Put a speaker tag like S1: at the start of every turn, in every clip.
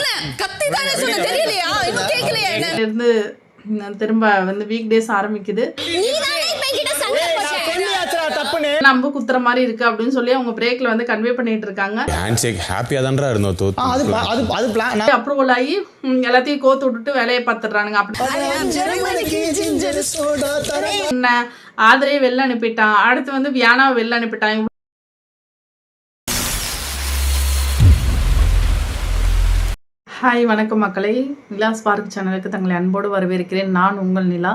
S1: சொன்னேன், கத்தி தானே சொன்னேன், தெரியலையா? இன்னும் கேட்கலையா?
S2: இருந்து திரும்ப வந்து வீக் டேஸ் ஆரம்பிக்குது. நம்ப குத்துற மாதிரி இருக்கு அப்படின்னு சொல்லி அவங்க பிரேக்ல வந்து கன்வே பண்ணிட்டு இருக்காங்க. அப்ரூவல் ஆகி எல்லாத்தையும் கோத்து விட்டுட்டு வேலையை பார்த்துடுறானுங்க. ஆதரே வெளில அனுப்பிட்டான், அடுத்து வந்து வியானாவை வெளில அனுப்பிட்டான். ஹாய் வணக்கம் மக்களை, நிலா ஸ்பார்க் சேனலுக்கு தங்களை அன்போடு வரவேற்கிறேன். நான் உங்கள் நிலா.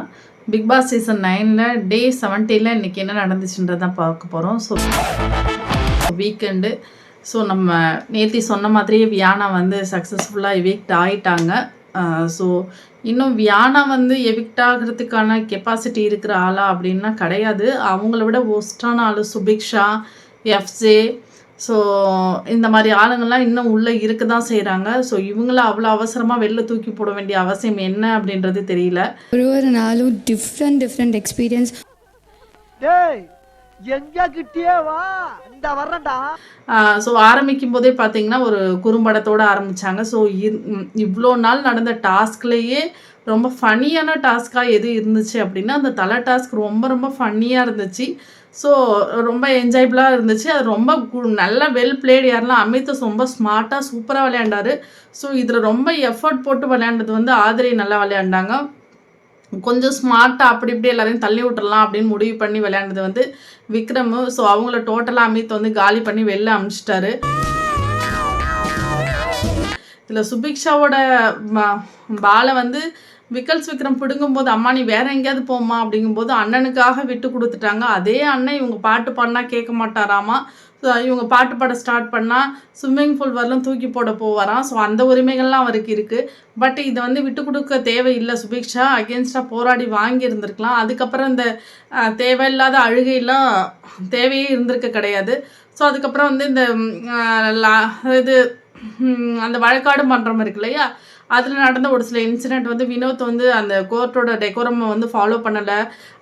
S2: பிக் பாஸ் சீசன் 9 டே 17 இன்றைக்கி என்ன நடந்துச்சுன்றதான் பார்க்க போகிறோம். So weekend. ஸோ நம்ம நேற்று சொன்ன மாதிரியே வியானா வந்து சக்ஸஸ்ஃபுல்லாக எவிக்ட் ஆகிட்டாங்க. ஸோ இன்னும் வியானா வந்து எவிக்ட் ஆகிறதுக்கான கெப்பாசிட்டி இருக்கிற ஆளா அப்படின்னா கிடையாது. அவங்கள விட ஒஸ்டான ஆள் சுபிக்ஷா, எஃப்ஜே. ஸோ இந்த மாதிரி ஆளுங்கள்லாம் இன்னும் உள்ளே இருக்க தான் செய்கிறாங்க. ஸோ இவங்கள அவ்வளோ அவசரமாக வெளில தூக்கி போட வேண்டிய அவசியம் என்ன அப்படின்றது தெரியல.
S3: ஒரு நாளும் டிஃப்ரெண்ட் எக்ஸ்பீரியன்ஸ்.
S2: ஸோ ஆரம்பிக்கும் போதே பார்த்தீங்கன்னா ஒரு குறும்படத்தோடு ஆரம்பித்தாங்க. ஸோ இவ்வளோ நாள் நடந்த டாஸ்க்லேயே ரொம்ப ஃபன்னியான டாஸ்க்காக எது இருந்துச்சு அப்படின்னா அந்த தலை டாஸ்க் ரொம்ப ஃபன்னியாக இருந்துச்சு. ஸோ ரொம்ப என்ஜாயபிளாக இருந்துச்சு. அது ரொம்ப நல்ல வெல் பிளேடு. யாரெல்லாம் அமித் ரொம்ப ஸ்மார்ட்டாக சூப்பராக விளையாண்டார். ஸோ இதில் ரொம்ப எஃபர்ட் போட்டு விளையாண்டது வந்து ஆதிரை நல்லா விளையாண்டாங்க. கொஞ்சம் ஸ்மார்ட்டாக அப்படி இப்படி எல்லாரையும் தள்ளி விட்டுறலாம் அப்படின்னு முடிவு பண்ணி விளையாண்டது வந்து விக்ரம். ஸோ அவங்கள டோட்டலாக அமித் வந்து காலி பண்ணி வெளில அனுப்பிச்சிட்டாரு. இதில் சுபிக்ஷாவோட பாலை வந்து விக்ரம் பிடுங்கும்போது அம்மா நீ வேற எங்கேயாவது போமா அப்படிங்கும்போது அண்ணனுக்காக விட்டு கொடுத்துட்டாங்க. அதே அண்ணன் இவங்க பாட்டு பாடினா கேட்க மாட்டாராமா. ஸோ இவங்க பாட்டு பாட ஸ்டார்ட் பண்ணால் ஸ்விம்மிங் பூல் வரலாம் தூக்கி போட போவாராம். ஸோ அந்த உரிமைகள்லாம் அவருக்கு இருக்குது. பட் இதை வந்து விட்டு கொடுக்க தேவையில்லை. சுபிக்ஷா அகேன்ஸ்டாக போராடி வாங்கியிருந்திருக்கலாம். அதுக்கப்புறம் இந்த தேவையில்லாத அழுகையெல்லாம் தேவையே இருந்திருக்க கிடையாது. ஸோ அதுக்கப்புறம் வந்து இந்த இது அந்த வழக்காடு மன்றம் இருக்கு இல்லையா, அதில் நடந்த ஒரு சில இன்சிடெண்ட் வந்து வினோத் வந்து அந்த கோர்ட்டோட டெக்கோரமை வந்து ஃபாலோ பண்ணலை,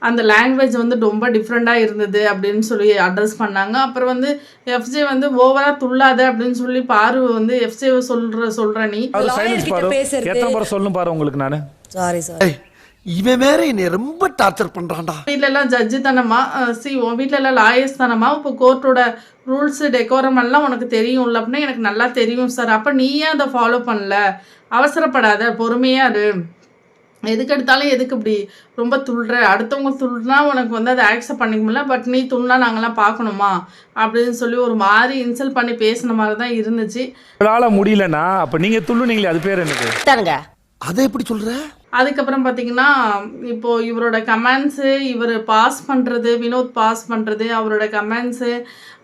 S2: அந்த லாங்குவேஜ் வந்து ரொம்ப டிஃப்ரெண்ட்டாக இருந்தது அப்படின்னு சொல்லி அட்ரஸ் பண்ணாங்க. அப்புறம் வந்து எஃப்ஜே வந்து ஓவராக துள்ளாத அப்படின்னு சொல்லி பாரு வந்து எஃப்ஜே சொல்ற நீ
S4: சொல்லும் பாரு உங்களுக்கு நான்
S5: சாரி இவன் வேற என்னை ரொம்ப டார்ச்சர் பண்றான்டா.
S2: வீட்டில எல்லாம் ஜட்ஜு தானம்மா, உன் வீட்டில எல்லாம் லாயர்ஸ் தானம்மா, இப்போ கோர்ட்டோட ரூல்ஸு டெக்கோரம் எல்லாம் உனக்கு தெரியும்ல அப்படின்னா எனக்கு நல்லா தெரியும் சார். அப்போ நீ ஏன் அதை ஃபாலோ பண்ணல? அவசரப்படாத, பொறுமையாக இரு. எதுக்கு எடுத்தாலும் எதுக்கு இப்படி ரொம்ப துள்ளுற? அடுத்தவங்க துள்ளுனா உனக்கு வந்து அதை ஆக்செப்ட் பண்ணிக்க முடியல, பட் நீ துள்ளுனா நாங்களாம் பார்க்கணுமா அப்படின்னு சொல்லி ஒரு மாதிரி இன்சல்ட் பண்ணி பேசின மாதிரி தான் இருந்துச்சு.
S4: முடியலன்னா அப்போ நீங்கள் துள்ளுனீங்களே, அது பேர் எனக்கு
S5: அதை எப்படி சொல்ற?
S2: அதுக்கப்புறம் பார்த்தீங்கன்னா இப்போது இவரோட கமெண்ட்ஸு, இவர் பாஸ் பண்ணுறது, வினோத் பாஸ் பண்ணுறது, அவரோட கமெண்ட்ஸு,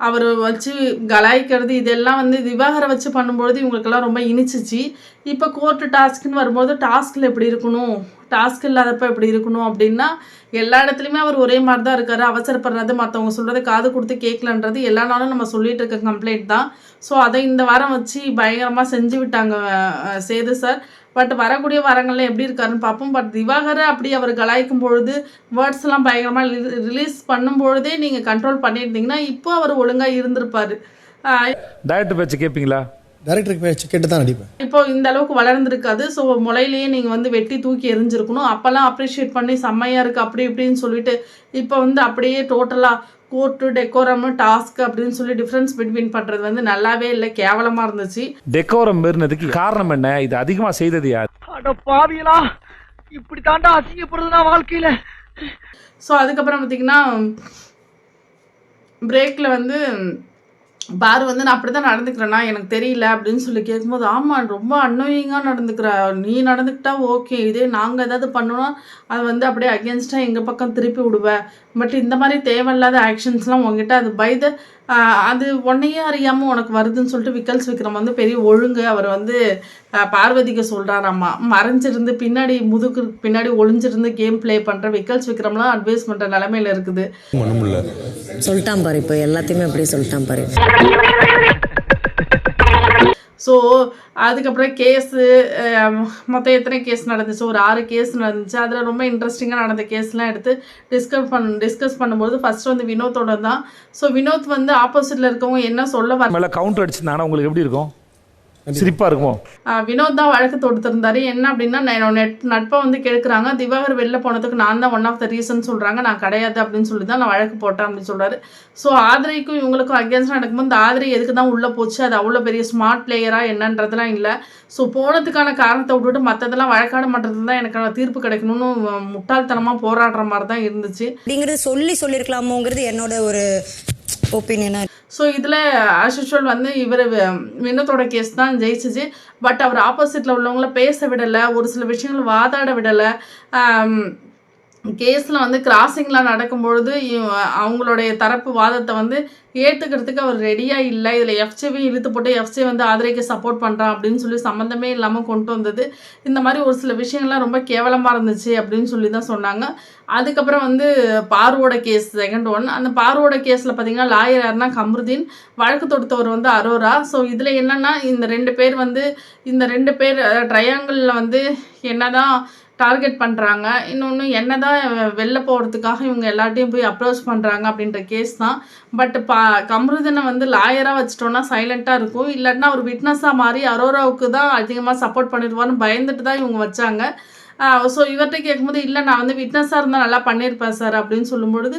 S2: அவர் வச்சு கலாய்க்கிறது, இதெல்லாம் வந்து விவாகரை வச்சு பண்ணும்பொழுது இவங்களுக்கெல்லாம் ரொம்ப இனிச்சிச்சு. இப்போ கோர்ட்டு டாஸ்க்குன்னு வரும்போது டாஸ்கில் எப்படி இருக்கணும், டாஸ்க் இல்லாதப்ப எப்படி இருக்கணும் அப்படின்னா எல்லா இடத்துலையுமே அவர் ஒரே மாதிரி தான் இருக்கார். அவசரப்படுறது, மற்றவங்க சொல்கிறத காது கொடுத்து கேட்கலன்றது எல்லா நாளும் நம்ம சொல்லிட்டு இருக்க கம்ப்ளைண்ட் தான். ஸோ அதை இந்த வாரம் வச்சு பயங்கரமாக செஞ்சு விட்டாங்க சேது சார். பட் வரக்கூடிய வாரங்கள்லாம் எப்படி இருக்காருன்னு பார்ப்போம். பட் திவாகரை அப்படி அவர் கலாய்க்கும் பொழுது வேர்ட்ஸ் எல்லாம் பயங்கரமாக ரிலீஸ் பண்ணும் பொழுதே நீங்கள் கண்ட்ரோல் பண்ணியிருந்தீங்கன்னா இப்போ அவர் ஒழுங்காக இருந்திருப்பார்.
S4: டைரக்டர் பேச்சு கேட்பீங்களா?
S6: டைரக்டருக்கு பேச்சு கேட்டு தான் நடிப்பேன்.
S2: இப்போ இந்த அளவுக்கு வளர்ந்துருக்காது. ஸோ முளையிலேயே நீங்கள் வந்து வெட்டி தூக்கி எரிஞ்சிருக்கணும். அப்போல்லாம் அப்ரிஷியேட் பண்ணி செம்மையாக இருக்குது அப்படி இப்படின்னு சொல்லிட்டு இப்போ வந்து அப்படியே டோட்டலாக கோர்ட்டு டெக்கோரம் டாஸ்க் அப்படின்னு சொல்லி டிஃப்ரென்ஸ் பிட்வீன் பண்ணுறது வந்து நல்லாவே இல்லை, கேவலமாக இருந்துச்சு.
S4: டெக்கோரம் மீறினதுக்கு காரணம் என்ன? இது அதிகமாக செய்தது யார்?
S5: பாவியலா இப்படி தாண்டா அசிங்கப்படுறதுனா வாழ்க்கையில.
S2: ஸோ அதுக்கப்புறம் பார்த்தீங்கன்னா பிரேக்கில் வந்து பாரு வந்து நான் அப்படி தான் நடந்துக்கிறேன்னா எனக்கு தெரியல அப்படின்னு சொல்லி கேட்கும்போது ஆமாம் ரொம்ப அன்னோயிங்காக நடந்துக்கிற, நீ நடந்துக்கிட்டா ஓகே, இதே நாங்கள் ஏதாவது பண்ணோன்னா அது வந்து அப்படியே அகேன்ஸ்டாக எங்கள் பக்கம் திருப்பி விடுவேன். பட் இந்த மாதிரி தேவையில்லாத ஆக்ஷன்ஸ்லாம் உங்ககிட்ட அது பைத அது ஒன்றையே அறியாமல் உனக்கு வருதுன்னு சொல்லிட்டு விக்ரம் வந்து பெரிய ஒழுங்கு அவர் வந்து பார்வதிக்கு சொல்கிறாராம்மா. மறைஞ்சிருந்து பின்னாடி முதுகு பின்னாடி ஒளிஞ்சிருந்து கேம் ப்ளே பண்ணுற விக்ரம்லாம் அட்வைஸ் பண்ணுற நிலமையில இருக்குது.
S7: சொல்லிட்டான் பாரு, இப்போ எல்லாத்தையுமே அப்படியே சொல்லிட்டான் பாரு.
S2: ஸோ அதுக்கப்புறம் கேஸு மொத்தம் எத்தனை கேஸ் நடந்துச்சு, ஒரு 6 கேஸ் நடந்துச்சு. அதில் ரொம்ப இன்ட்ரெஸ்டிங்காக நடந்த கேஸ்லாம் எடுத்து டிஸ்கஸ் பண்ணும்போது ஃபர்ஸ்ட் வந்து வினோத்தோட தான். ஸோ வினோத் வந்து ஆப்போசிட்டில் இருக்கவங்க என்ன சொல்ல
S4: வர கவுண்டர் அடிச்சிருந்தாங்கன்னா உங்களுக்கு எப்படி இருக்கும்? சிரிப்பா இருக்குமோ?
S2: வினோத் தான் வழக்கு தொடுத்திருந்தாரு. என்ன அப்படின்னா, என்னோட நட்பை வந்து கெடுக்குறாங்க, திவாகர் வெளில போனதுக்கு நான் தான் ஒன் ஆஃப் த ரீசன் சொல்கிறாங்க, நான் கிடையாது அப்படின்னு சொல்லி தான் நான் வழக்கு போட்டேன் அப்படின்னு சொல்கிறாரு. ஸோ ஆதிரைக்கும் இவங்களுக்கும் அகேன்ஸ்டாக நடக்கும்போது இந்த ஆதிரை எதுக்கு தான் உள்ளே போச்சு, அது அவ்வளோ பெரிய ஸ்மார்ட் பிளேயராக என்னன்றதுலாம் இல்லை. ஸோ போனதுக்கான காரணத்தை விட்டுட்டு மற்றதெல்லாம் வழக்காட மாட்டது தான் எனக்கு தீர்ப்பு கிடைக்கணும்னு முட்டாள்தனமாக போராடுற மாதிரி தான் இருந்துச்சு.
S7: அப்படிங்கிறது சொல்லியிருக்கலாமோங்கிறது என்னோட ஒரு ஒப்பீனியனா.
S2: ஸோ இதில் ஆஸ் யூஷுவல் வந்து இவர் வினோத்தோட கேஸ் தான் ஜெயிச்சிச்சு. பட் அவர் ஆப்போசிட்டில் உள்ளவங்கள பேச விடலை, ஒரு சில விஷயங்கள் வாதாட விடலை. கேஸில் வந்து கிராசிங்லாம் நடக்கும்பொழுது அவங்களுடைய தரப்பு வாதத்தை வந்து ஏற்றுக்கிறதுக்கு அவர் ரெடியாக இல்லை. இதில் எஃப்ஜேவி இழுத்து போட்டு எஃப்ஜே வந்து ஆதிரைக்கு சப்போர்ட் பண்ணுறான் அப்படின்னு சொல்லி சம்மந்தமே இல்லாமல் கொண்டு வந்தது. இந்த மாதிரி ஒரு சில விஷயங்கள்லாம் ரொம்ப கேவலமாக இருந்துச்சு அப்படின்னு சொல்லி தான் சொன்னாங்க. அதுக்கப்புறம் வந்து பார்வோட கேஸ் செகண்ட் ஒன். அந்த பார்வோட கேஸில் பார்த்தீங்கன்னா லாயர் யாருன்னா கம்ருதீன், வழக்கு தொடுத்தவர் வந்து அரோரா. ஸோ இதில் என்னென்னா இந்த ரெண்டு பேர் ட்ரையாங்கிளில் வந்து என்னதான் டார்கெட் பண்ணுறாங்க, இன்னொன்று என்ன தான் வெளில போகிறதுக்காக இவங்க எல்லாத்தையும் போய் அப்ரோச் பண்ணுறாங்க அப்படின்ற கேஸ் தான். பட் கம்ருதீனை வந்து லாயராக வச்சிட்டோன்னா சைலண்ட்டாக இருக்கும், இல்லாட்டினா அவர் விட்னஸாக மாறி அரோராவுக்கு தான் அதிகமாக சப்போர்ட் பண்ணிடுவார்னு பயந்துட்டு தான் இவங்க வச்சாங்க. ஸோ இவர்கிட்ட கேட்கும்போது இல்லை நான் வந்து விட்னஸாக இருந்தால் நல்லா பண்ணியிருப்பேன் சார் அப்படின்னு சொல்லும்பொழுது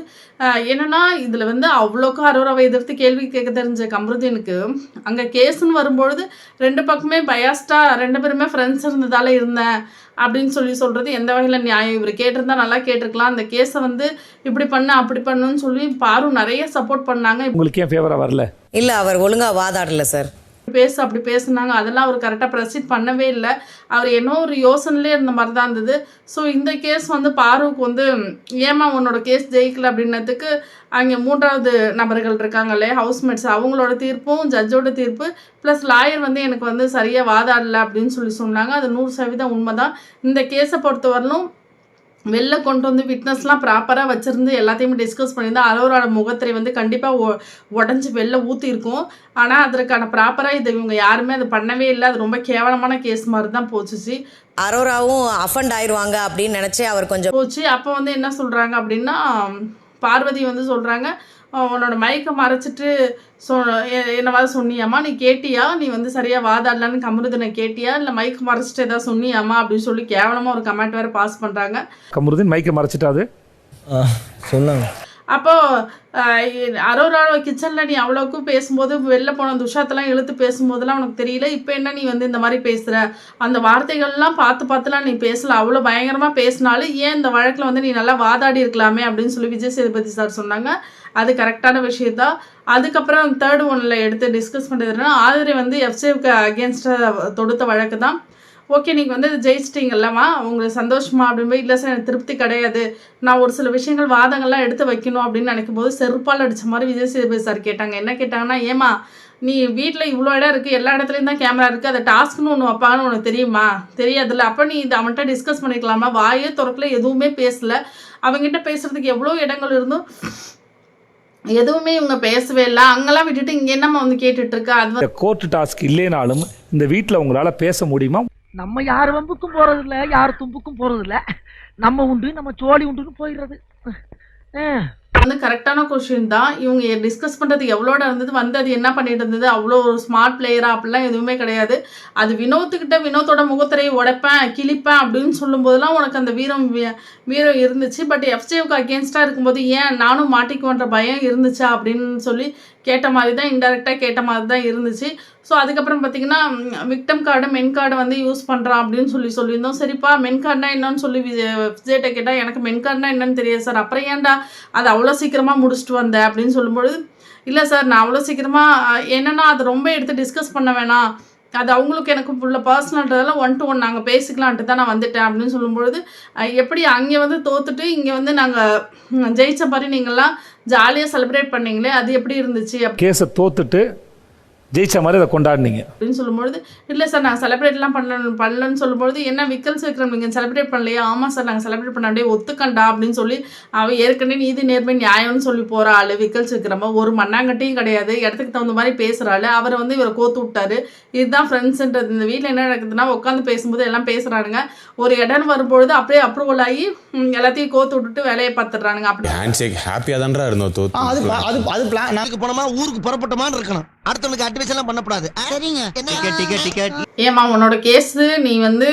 S2: என்னென்னா இதில் வந்து அவ்வளோக்கா அரோராவை எதிர்த்து கேள்வி கேட்க தெரிஞ்ச கம்ருதீனுக்கு அங்கே கேஸுன்னு வரும்பொழுது ரெண்டு பக்கமே பயாஸ்டாக ரெண்டு பேருமே ஃப்ரெண்ட்ஸ் இருந்ததால் இருந்தேன் அப்படின்னு சொல்கிறது எந்த வகையில் நியாயம்? இவர் கேட்டிருந்தா நல்லா கேட்டிருக்கலாம். அந்த கேஸை வந்து இப்படி பண்ணு அப்படி பண்ணுன்னு சொல்லி பாரு நிறைய சப்போர்ட் பண்ணாங்க.
S4: உங்களுக்கு ஏன் ஃபேவராக வரல?
S7: இல்லை, அவர் ஒழுங்காக வாதாடல சார்.
S2: அப்படி பேசுனாங்க, அதெல்லாம் அவர் கரெக்டாக ப்ரொசீட் பண்ணவே இல்லை. அவர் என்ன ஒரு யோசனையிலே இருந்த மாதிரி தான் இருந்தது. ஸோ இந்த கேஸ் வந்து பாருவுக்கு வந்து ஏமா உன்னோட கேஸ் ஜெயிக்கல அப்படின்னதுக்கு அங்கே மூன்றாவது நபர்கள் இருக்காங்களே ஹவுஸ்மேட்ஸ், அவங்களோட தீர்ப்பும் ஜட்ஜோட தீர்ப்பு ப்ளஸ் லாயர் வந்து எனக்கு வந்து சரியாக வாதாடலை அப்படின்னு சொல்லி சொன்னாங்க. அது 100% உண்மை தான். இந்த கேஸை பொறுத்தவரையிலும் வெளில கொண்டு வந்து விட்னஸ்லாம் ப்ராப்பராக வச்சுருந்து எல்லாத்தையுமே டிஸ்கஸ் பண்ணியிருந்தா அரோராவோட முகத்திரை வந்து கண்டிப்பாக உடஞ்சி வெளில ஊற்றிருக்கும். ஆனால் அதற்கான ப்ராப்பராக இதை இவங்க யாருமே அது பண்ணவே இல்லை. அது ரொம்ப கேவலமான கேஸ் மாதிரி தான் போச்சுச்சு.
S7: அரோராவும் அஃபண்ட் ஆயிடுவாங்க அப்படின்னு நினச்சி அவர் கொஞ்சம்
S2: போச்சு. அப்போ வந்து என்ன சொல்கிறாங்க அப்படின்னா, பார்வதி வந்து சொல்கிறாங்க, உன்னோட மயக்கம் மறைச்சிட்டு என்னவாது சொன்னியாம்மா, நீ கேட்டியா, நீ வந்து சரியாக வாதாடலான்னு கம்ருதீனை கேட்டியா, இல்லை மைக்கு மறைச்சிட்டு ஏதாவது சொன்னியாம்மா அப்படின்னு சொல்லி கேவலமாக ஒரு கமெண்ட் வேறு பாஸ் பண்ணுறாங்க.
S4: கம்ருதீன் மைக்கை மறைச்சிட்டாது
S6: சொன்னாங்க.
S2: அப்போது அரோராவோட கிச்சனில் நீ அவ்வளோக்கும் பேசும்போது வெளில போன துஷாத்தெல்லாம் இழுத்து பேசும்போதெல்லாம் உனக்கு தெரியல, இப்போ என்ன நீ வந்து இந்த மாதிரி பேசுகிற, அந்த வார்த்தைகள்லாம் பார்த்துலாம் நீ பேசலை, அவ்வளோ பயங்கரமாக பேசினாலும் ஏன் இந்த வழக்கில் வந்து நீ நல்லா வாதாடி இருக்கலாமே அப்படின்னு சொல்லி விஜய் சேதுபதி சார் சொன்னாங்க. அது கரெக்டான விஷயத்தான். அதுக்கப்புறம் தேர்ட் ஒன்னில் எடுத்து டிஸ்கஸ் பண்ணுறதுனா ஆதிரை வந்து எஃப்ஜேவுக்கு அகேன்ஸ்டாக தொடுத்த வழக்கு தான். ஓகே, நீங்கள் வந்து ஜெயிச்சிட்டிங்கல்லம்மா, உங்களுக்கு சந்தோஷமா அப்படின்போது இல்லை சார் எனக்கு திருப்தி கிடையாது, நான் ஒரு சில விஷயங்கள் வாதங்கள்லாம் எடுத்து வைக்கணும் அப்படின்னு நினைக்கும் போது செருப்பால் அடித்த மாதிரி விஜய் சேதுபதி சார் கேட்டாங்க. என்ன கேட்டாங்கன்னா, ஏமா நீ வீட்டில் இவ்வளோ இடம் இருக்குது, எல்லா இடத்துலையும் தான் கேமரா இருக்குது, அதை டாஸ்க்குன்னு ஒன்று வைப்பாங்கன்னு உனக்கு தெரியுமா? தெரியாதுல்ல. அப்போ நீ இதை அவன்கிட்ட டிஸ்கஸ் பண்ணிக்கலாமா? வாயே திறக்கல, எதுவுமே பேசலை. அவங்ககிட்ட பேசுகிறதுக்கு எவ்வளோ இடங்கள் இருந்தும் எதுவுமே இவங்க பேசவே இல்லை. அங்கெல்லாம் விட்டுட்டு இங்கே என்னம்மா வந்து கேட்டுட்டு இருக்கா? அது
S4: கோர்ட் டாஸ்க் இல்லைனாலும் இந்த வீட்டில் உங்களால் பேச முடியுமா?
S8: நம்ம யார் வம்புக்கும் போறது இல்ல, யார் தும்புக்கும் போறது இல்ல, நம்ம உண்டு நம்ம சோழி உண்டுன்னு போயிடுறது.
S2: வந்து கரெக்டான கொஸ்டின் தான். இவங்க டிஸ்கஸ் பண்ணுறது எவ்வளோட இருந்தது, வந்து அது என்ன பண்ணிட்டு இருந்தது, அவ்வளோ ஒரு ஸ்மார்ட் பிளேயராக அப்படிலாம் எதுவுமே கிடையாது. அது வினோத்தோட முகத்திரையை உடைப்பேன் கிழிப்பேன் அப்படின்னு சொல்லும்போதெல்லாம் உனக்கு அந்த வீரம் இருந்துச்சு. பட் எஃப்ஜேவுக்கு அகேன்ஸ்டாக இருக்கும்போது ஏன் நானும் மாட்டிக்குவன்ற பயம் இருந்துச்சா அப்படின்னு சொல்லி கேட்ட மாதிரி தான், இன்டெரக்டாக கேட்ட மாதிரி தான் இருந்துச்சு. ஸோ அதுக்கப்புறம் பார்த்திங்கன்னா விக்டம் கார்டு மென் கார்டை வந்து யூஸ் பண்ணுறான் அப்படின்னு சொல்லியிருந்தோம். சரிப்பா, மென் கார்டுனா என்னன்னு சொல்லி விஜய்கிட்ட கேட்டால் எனக்கு மென் கார்டுனா என்னன்னு தெரியாது சார், அப்புறம் ஏன்டா அது அவ்வளோ சீக்கிரமாக முடிச்சுட்டு வந்தேன் அப்படின்னு சொல்லும்பொழுது, இல்லை சார் நான் அவ்வளோ சீக்கிரமாக என்னென்னா அதை ரொம்ப எடுத்து டிஸ்கஸ் பண்ண வேணாம், அது அவங்களுக்கு எனக்கு உள்ள பர்சனல்ன்றதெல்லாம் 1 to 1 நாங்கள் பேசிக்கலான்ட்டு தான் நான் வந்துட்டேன் அப்படின்னு சொல்லும்பொழுது, எப்படி அங்கே வந்து தோத்துட்டு இங்கே வந்து நாங்கள் ஜெயிச்ச மாதிரி நீங்கள்லாம் ஜாலியாக செலிப்ரேட் பண்ணீங்களே, அது எப்படி இருந்துச்சு?
S4: கேஸை தோத்துட்டு ஜெயிச்ச மாதிரி அதை கொண்டாடினீங்க
S2: அப்படின்னு சொல்லும்பொழுது, இல்லை சார் நாங்கள் செலிப்ரேட்லாம் பண்ணலன்னு சொல்லும்பொழுது, என்ன விக்கல்ஸ் விக்ரம் நீங்கள் செலிப்ரேட் பண்ணலையா? ஆமாம் சார் நாங்கள் செலிப்ரேட் பண்ண அப்படியே ஒத்துக்கண்டா அப்படின்னு சொல்லி அவள் ஏற்கனவே நீதி நேர்மை நியாயம்னு சொல்லி போகிற ஆள் விக்கல்ஸ் விக்ரம, ஒரு மண்ணாங்கட்டியும் கிடையாது, இடத்துக்கு தகுந்த மாதிரி பேசுகிற ஆள். அவரை வந்து இவரை கோத்து விட்டாரு. இதுதான் ஃப்ரெண்ட்ஸுன்றது. இந்த வீட்டில் என்ன நடக்குதுன்னா உட்காந்து பேசும்போது எல்லாம் பேசுகிறானுங்க, ஒரு இடம் வரும்பொழுது அப்படியே அப்ரூவல் ஆகி எல்லாத்தையும் கோத்து விட்டுட்டு வேலையை பார்த்துடுறானுங்க. அப்படி
S9: ஹேப்பியாக தான்டா இருந்தோம்.
S5: அது பிளான் போனோமா ஊருக்கு புறப்பட்டோமான்னு இருக்கணும். அடுத்தவங்களுக்கு அட்வைஸ் எல்லாம் பண்ணக்கூடாது. சரிங்க. டிக்கெட்.
S2: ஏமா உன்னோட கேஸ் நீ வந்து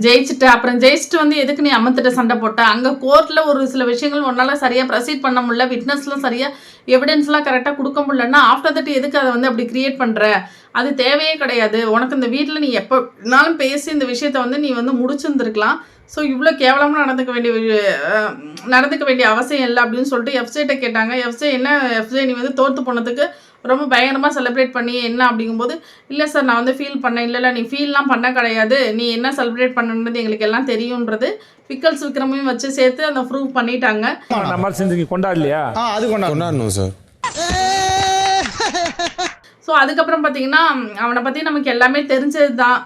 S2: ஜெயிச்சுட்ட, அப்புறம் ஜெயிச்சுட்டு வந்து எதுக்கு நீ அம்மத்திட்ட சண்டை போட்ட? அங்கே கோர்ட்டில் ஒரு சில விஷயங்கள் உன்னால் சரியாக ப்ரொசீட் பண்ண முடியல, விட்னஸ்லாம் சரியாக எவிடன்ஸ்லாம் கரெக்டாக கொடுக்க முடியலன்னா ஆஃப்டர் தட் எதுக்கு அதை வந்து அப்படி கிரியேட் பண்ணுற? அது தேவையே கிடையாது. உனக்கு இந்த வீட்டில் நீ எப்போனாலும் பேசி இந்த விஷயத்த வந்து நீ வந்து முடிச்சிருந்துருக்கலாம். ஸோ இவ்வளோ கேவலமாக நடந்துக்க வேண்டிய அவசியம் இல்லை அப்படின்னு சொல்லிட்டு எஃப்ஜேட்ட கேட்டாங்க. எஃப்ஜே நீ வந்து தோற்று போனதுக்கு ரொம்ப பயங்கரமாக செலிப்ரேட் பண்ணி என்ன அப்படிங்கும்போது, இல்லை சார் நான் வந்து ஃபீல் பண்ணேன். இல்லை நீ ஃபீல்லாம் பண்ண கிடையாது, நீ என்ன செலிப்ரேட் பண்ணுன்றது எங்களுக்கு எல்லாம் தெரியுன்றது விக்கல்ஸ் விக்ரமையும் வச்சு சேர்த்து அந்த ப்ரூவ் பண்ணிட்டாங்க.
S4: நம்ம செஞ்சு கொண்டாடலையா?
S6: அது கொண்டாடணும் சார்.
S2: ஸோ அதுக்கப்புறம் பார்த்தீங்கன்னா அவனை பற்றி நமக்கு எல்லாமே தெரிஞ்சது தான்.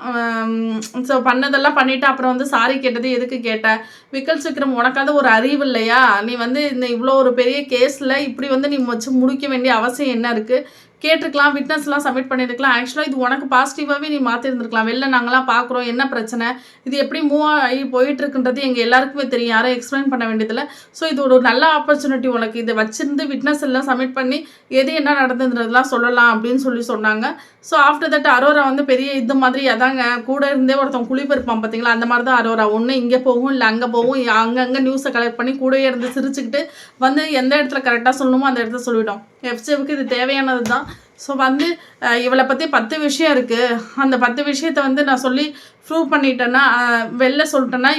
S2: ஸோ பண்ணதெல்லாம் பண்ணிவிட்டு அப்புறம் வந்து சாரி கேட்டது எதுக்கு கேட்ட? விக்கல்ஸ் விக்ரம் உனக்காவது ஒரு அறிவு இல்லையா? நீ வந்து இந்த இவ்வளோ ஒரு பெரிய கேஸில் இப்படி வந்து நீ வச்சு முடிக்க வேண்டிய அவசியம் என்ன இருக்குது? கேட்டிருக்கலாம், விட்னஸ்லாம் சப்மிட் பண்ணியிருக்கலாம். ஆக்சுவலாக இது உனக்கு பாசிட்டிவாகவே நீ மாற்றிருந்துருக்கலாம். வெளில நாங்களாம் பார்க்குறோம், என்ன பிரச்சனை, இது எப்படி மூவ் ஆகி போயிட்டுருக்குன்றது எங்கள் எல்லாருக்குமே தெரியும், யாரும் எக்ஸ்பிளைன் பண்ண வேண்டியதில்லை. ஸோ இது ஒரு நல்ல ஆப்பர்ச்சுனிட்டி உனக்கு. இதை வச்சிருந்து விட்னஸ் எல்லாம் சப்மிட் பண்ணி எது என்ன நடந்ததுன்றதுலாம் சொல்லலாம் அப்படின்னு சொன்னாங்க. ஸோ ஆஃப்டர் தட் அரோரா வந்து பெரிய இது மாதிரி அதாங்க கூட இருந்தே ஒருத்தன் குளிப்பெருப்பான் பார்த்தீங்களா, அந்த மாதிரி தான் அரோரா. ஒன்று இங்கே போகும், இல்லை அங்கே போகும், அங்கங்கே நியூஸை கலெக்ட் பண்ணி கூடவே இருந்து சிரிச்சுக்கிட்டு வந்து எந்த இடத்துல கரெக்டாக சொல்லணுமோ அந்த இடத்துல சொல்லிவிட்டோம். எஃப்ஜேவுக்கு இது தேவையானது தான். ஸோ வந்து இவளை பற்றி 10 விஷயம் இருக்குது. அந்த 10 விஷயத்த வந்து நான் சொல்லி ப்ரூவ் பண்ணிட்டேன்னா, வெளில சொல்லிட்டேன்னா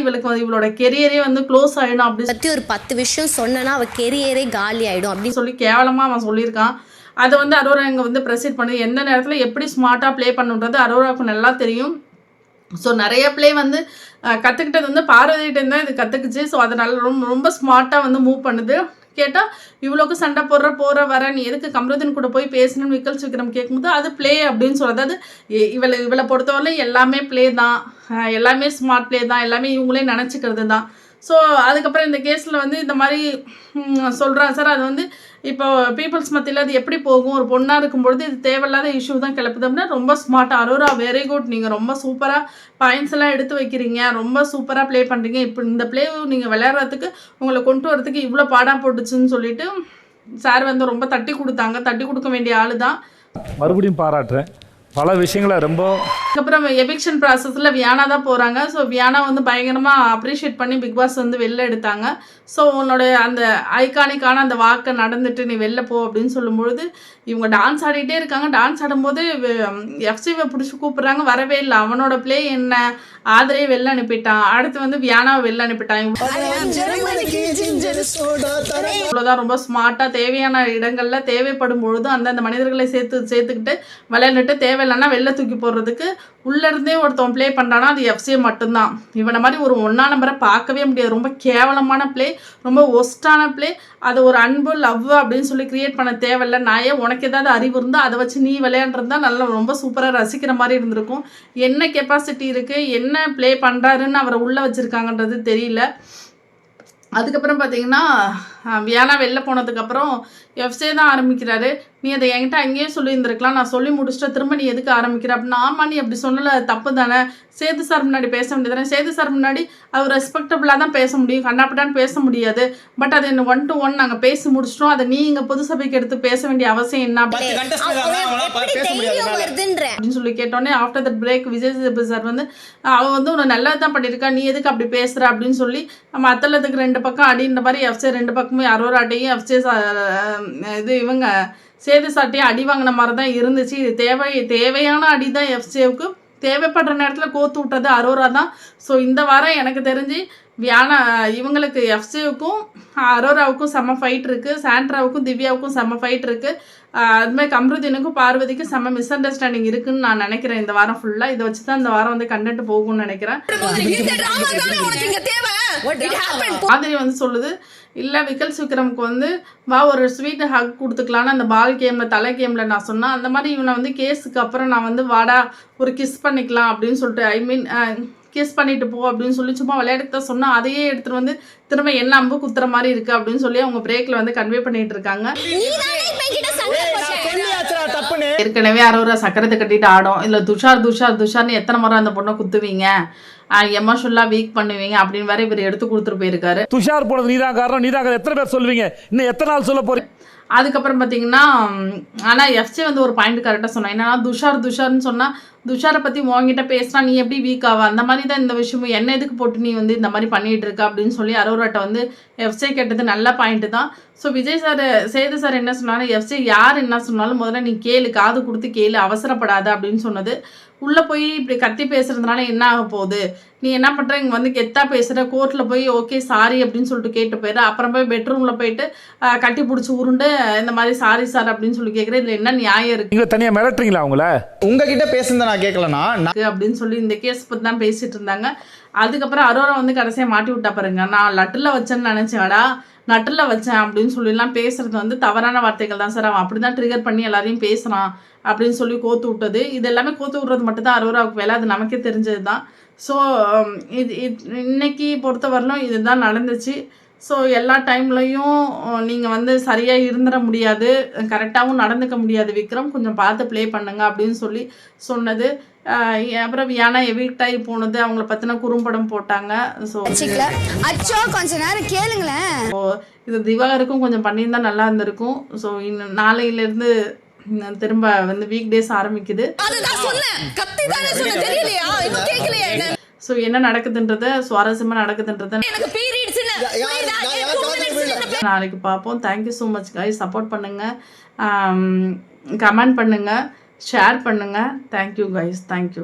S2: இவளோட கெரியரே வந்து க்ளோஸ் ஆகிடும்
S1: பற்றி ஒரு 10 விஷயம் சொன்னேன்னா அவள் கெரியரே காலி ஆகிடும் அப்படின்னு
S2: சொல்லி கேவலமாக அவன் சொல்லியிருக்கான். அதை வந்து அரோரா இங்கே வந்து ப்ரெசென்ட் பண்ணி எந்த நேரத்தில் எப்படி ஸ்மார்ட்டாக ப்ளே பண்ணுன்றது அரோராவுக்கு நல்லா தெரியும். ஸோ நிறைய ப்ளே வந்து கற்றுக்கிட்டது வந்து பார்வதிகிட்டே தான் இது கற்றுக்குச்சு. ஸோ அதனால ரொம்ப ஸ்மார்ட்டாக வந்து மூவ் பண்ணுது. கேட்டால் இவ்வளோக்கு சண்டை போடுற வர நீ எதுக்கு கம்ருதீன் கூட போய் பேசணும்னு விக்கல்ஸ் விக்ரம் கேட்கும்போது அது ப்ளே அப்படின்னு சொல்கிறது. அதாவது இவளை பொறுத்தவரை எல்லாமே ப்ளே தான், எல்லாமே ஸ்மார்ட் ப்ளே தான், எல்லாமே இவங்களே நினச்சிக்கிறது தான். ஸோ அதுக்கப்புறம் இந்த கேஸில் வந்து இந்த மாதிரி சொல்கிறான் சார். அது வந்து இப்போ பீப்புள்ஸ் மத்தியில் அது எப்படி போகும்? ஒரு பொண்ணாக இருக்கும்பொழுது இது தேவையில்லாத இஷ்யூ தான் கிளப்புது அப்படின்னா ரொம்ப ஸ்மார்ட்டாக அரோரா வெரி குட், நீங்கள் ரொம்ப சூப்பராக பாயிண்ட்ஸ் எல்லாம் எடுத்து வைக்கிறீங்க, ரொம்ப சூப்பராக ப்ளே பண்ணுறீங்க. இப்போ இந்த ப்ளே நீங்கள் விளையாடுறதுக்கு உங்களை கொண்டு வரதுக்கு இவ்வளோ பாடாக போட்டுச்சுன்னு சொல்லிட்டு சார் வந்து ரொம்ப தட்டி கொடுக்க வேண்டிய ஆள் தான்.
S4: மறுபடியும் பாராட்டுறேன், பல விஷயங்களை ரொம்ப.
S2: அதுக்கப்புறம் எவிக்ஷன் ப்ராசஸில் வியானா தான் போகிறாங்க. ஸோ வியானா வந்து பயங்கரமாக அப்ரிஷியேட் பண்ணி பிக் பாஸ் வந்து வெளில எடுத்தாங்க. ஸோ உன்னோட அந்த ஐகானிக்கான அந்த வாக்கை நடந்துட்டு நீ வெளில போ அப்படின்னு சொல்லும்பொழுது இவங்க டான்ஸ் ஆடிட்டே இருக்காங்க. டான்ஸ் ஆடும்போது எஃப்சிவை பிடிச்சி கூப்பிட்றாங்க, வரவே இல்லை. அவனோட ப்ளே என்ன, ஆதரையே வெளில அனுப்பிட்டான். அடுத்து வந்து வியானாவை வெளில அனுப்பிட்டான். இவ்வளோதான் ரொம்ப ஸ்மார்ட்டாக தேவையான இடங்களில் தேவைப்படும் பொழுது அந்தந்த மனிதர்களை சேர்த்துக்கிட்டு விளையாண்டுட்டு தேவையில்லைன்னா வெளில தூக்கி போடுறதுக்கு உள்ளேருந்தே ஒருத்தவன் ப்ளே பண்ணுறான்னா அது எஃப்சி மட்டும்தான். இவனை மாதிரி ஒரு 1ஆம் நம்பரை பார்க்கவே முடியாது. ரொம்ப கேவலமான ப்ளே, ரொம்ப ஒஸ்டான ப்ளே. அது ஒரு அன்பு லவ் அப்படின்னு சொல்லி கிரியேட் பண்ண தேவையில்லை. நாயே உனக்கு ஏதாவது அறிவு இருந்தால் அதை வச்சு நீ விளையாண்டுருந்தா நல்லா ரொம்ப சூப்பராக ரசிக்கிற மாதிரி இருந்திருக்கும். என்ன கெப்பாசிட்டி இருக்குது, என்ன ப்ளே பண்ணுறாருன்னு அவரை உள்ளே வச்சுருக்காங்கன்றது தெரியல. அதுக்கப்புறம் பார்த்தீங்கன்னா வியானா வெளில போனதுக்கப்புறம் எஃப்சே தான் ஆரம்பிக்கிறாரு. நீ அதை என்கிட்ட அங்கேயே சொல்லியிருந்துருக்கலாம், நான் சொல்லி முடிச்சுட்டு திரும்ப நீ எதுக்கு ஆரம்பிக்கிற அப்படின்னா, ஆமாம் நீ அப்படி சொன்னல தப்பு தானே, சேது சார் முன்னாடி பேச முடியாது தானே, சேது சார் முன்னாடி அவர் ரெஸ்பெக்டபுளாக தான் பேச முடியும், கண்ணாப்பட்டான்னு பேச முடியாது. பட் அது என்ன 1 to 1 நாங்கள் பேசி முடிச்சிட்டோம். அதை நீ இங்கே பொது சபைக்கு எடுத்து பேச வேண்டிய அவசியம் என்ன அப்படின்னு சொல்லி கேட்டோன்னே after that break Vijay Sethu sir வந்து அவன் வந்து உன்னை நல்லது தான் பண்ணியிருக்கா, நீ எதுக்கு அப்படி பேசுகிற அப்படின்னு சொல்லி நம்ம அத்தலத்துக்கு 2 பக்கம் அடின்ற மாதிரி எஃப்சே 2 பக்கமே அரோராட்டையும் எஃப்சே இது இவங்க சேது சாட்டையும் அடி வாங்கின மாதிரி தான் இருந்துச்சு. இது தேவையான அடி தான் எஃப்சேவுக்கு. தேவைப்படுற நேரத்தில் கோத்து விட்டது அரோரா தான். ஸோ இந்த வாரம் எனக்கு தெரிஞ்சு வியானா இவங்களுக்கு எஃப்சேவுக்கும் அரோராவுக்கும் செம்ம ஃபைட் இருக்குது, சாண்ட்ராவுக்கும் திவ்யாவுக்கும் செம்ம ஃபைட் இருக்குது. அதுமாதிரி கம்ருதீனுக்கும் பார்வதிக்கும் செம்ம மிஸ் அண்டர்ஸ்டாண்டிங் இருக்குன்னு நான் நினைக்கிறேன். இந்த வாரம் ஃபுல்லாக இதை வச்சு தான் இந்த வாரம் வந்து கண்டென்ட் போகும்னு நினைக்கிறேன். மாதிரி வந்து சொல்லுது, இல்லை விக்கல்ஸ் விக்ரமுக்கு வந்து வா ஒரு ஸ்வீட் ஹக் கொடுத்துக்கலான்னு அந்த பால் கேமில் தலை கேமில் நான் சொன்னேன். அந்த மாதிரி இவனை வந்து கேஸுக்கு அப்புறம் நான் வந்து வாடா ஒரு கிஸ் பண்ணிக்கலாம் அப்படின்னு சொல்லிட்டு, ஐ மீன் கிஸ் பண்ணிட்டு போ அப்படின்னு சொல்லி சும்மா விளையாடுறத சொன்னால் அதையே எடுத்துகிட்டு வந்து திரும்ப என்ன அம்பு குத்துற மாதிரி இருக்குது அப்படின்னு சொல்லி அவங்க பிரேக்கில் வந்து கன்வே பண்ணிட்டு இருக்காங்க. ஏற்கனவே அரோரா சக்கரத்தை கட்டிட்டு ஆடும். இல்லை துஷார்னு எத்தனை முறை அந்த பொண்ணை குத்துவீங்க எமோஷனலாக வீக் பண்ணுவீங்க அப்படின்னு வேற இவர் எடுத்து கொடுத்துட்டு போயிருக்காரு.
S4: துஷார் போனது நீதான் காரணம், நீதான் எத்தனை பேர் சொல்லுவீங்க, இன்னும் எத்தனை நாள் சொல்ல போறீங்க?
S2: அதுக்கப்புறம் பார்த்தீங்கன்னா ஆனால் எஃப்சி வந்து ஒரு பாயிண்ட் கரெக்டாக சொன்னேன். என்னன்னா துஷார்னு சொன்னால் துஷாரை பற்றி உங்ககிட்ட பேசினா நீ எப்படி வீக் ஆவா, அந்த மாதிரி தான் இந்த விஷயமும் என்ன எதுக்கு போட்டு நீ வந்து இந்த மாதிரி பண்ணிகிட்டு இருக்க அப்படின்னு சொல்லி அரோராட்ட வந்து எஃப்சி கேட்டது நல்ல பாயிண்ட்டு தான். So Vijay sir Sethu sir என்ன சொன்னாலும் எஃப்சி யார் என்ன சொன்னாலும் முதல்ல நீ கேளு, காது கொடுத்து கேளு, அவசரப்படாத அப்படின்னு சொன்னது. உள்ளே போய் இப்படி கத்தி பேசுறதுனால என்ன ஆக போகுது, நீ என்ன பண்ணுற இங்கே வந்து கெத்தாக பேசுகிற, கோர்ட்டில் போய் ஓகே சாரி அப்படின்னு சொல்லிட்டு கேட்டு போயிடு, அப்புறம் போய் பெட்ரூமில் போயிட்டு கட்டி பிடிச்சி உருண்டு இந்த மாதிரி சாரி சார் அப்படின்னு சொல்லி கேட்குறேன், இதில் என்ன நியாயம் இருக்குது?
S4: நீங்கள் தனியாக மிரட்டுறீங்களா அவங்கள?
S9: உங்ககிட்ட பேசுனதை நான் கேட்கலண்ணா
S2: அப்படின்னு சொல்லி இந்த கேஸ் பற்றி தான் பேசிட்டு இருந்தாங்க. அதுக்கப்புறம் அரோரா வந்து கடைசியாக மாட்டி விட்டா பாருங்க, நான் லட்டில் வச்சேன்னு நினச்சேடா, நட்டில் வச்சேன் அப்படின்னு சொல்லிலாம் பேசுறது வந்து தவறான வார்த்தைகள் தான் சார். அவன் அப்படி தான் ட்ரிகர் பண்ணி எல்லாரையும் பேசுகிறான் அப்படின்னு சொல்லி கோத்து விட்டது. இது எல்லாமே கோத்து விட்றது மட்டும் தான் அரோராவுக்கு வேலை, அது நமக்கே தெரிஞ்சது தான். ஸோ இன்னைக்கு பொறுத்தவரையிலும் இதுதான் நடந்துச்சு. ஸோ எல்லா டைம்லையும் நீங்கள் வந்து சரியாக இருந்துட முடியாது, கரெக்டாகவும் நடந்துக்க முடியாது விக்ரம், கொஞ்சம் பார்த்து ப்ளே பண்ணுங்க அப்படின்னு சொல்லி சொன்னது. அப்புறம் வியானா எவிக்ட் ஆகி போனது, அவங்கள பற்றின குறும்படம் போட்டாங்க. ஸோ
S3: கொஞ்ச நேரம் கேளுங்களேன்.
S2: ஸோ இது திவாகருக்கும் கொஞ்சம் பண்ணியிருந்தா நல்லா இருந்திருக்கும். ஸோ இன்னும் நாளையிலேருந்து திரும்ப வந்து வீக் டேஸ் ஆரம்பிக்குது. ஸோ என்ன நடக்குதுன்றத, சுவாரஸ்யமாக நடக்குதுன்றத நாளைக்கு பார்ப்போம். Thank you so much guys. Support பண்ணுங்கள், கமெண்ட் பண்ணுங்கள், ஷேர் பண்ணுங்கள். Thank you guys, thank you.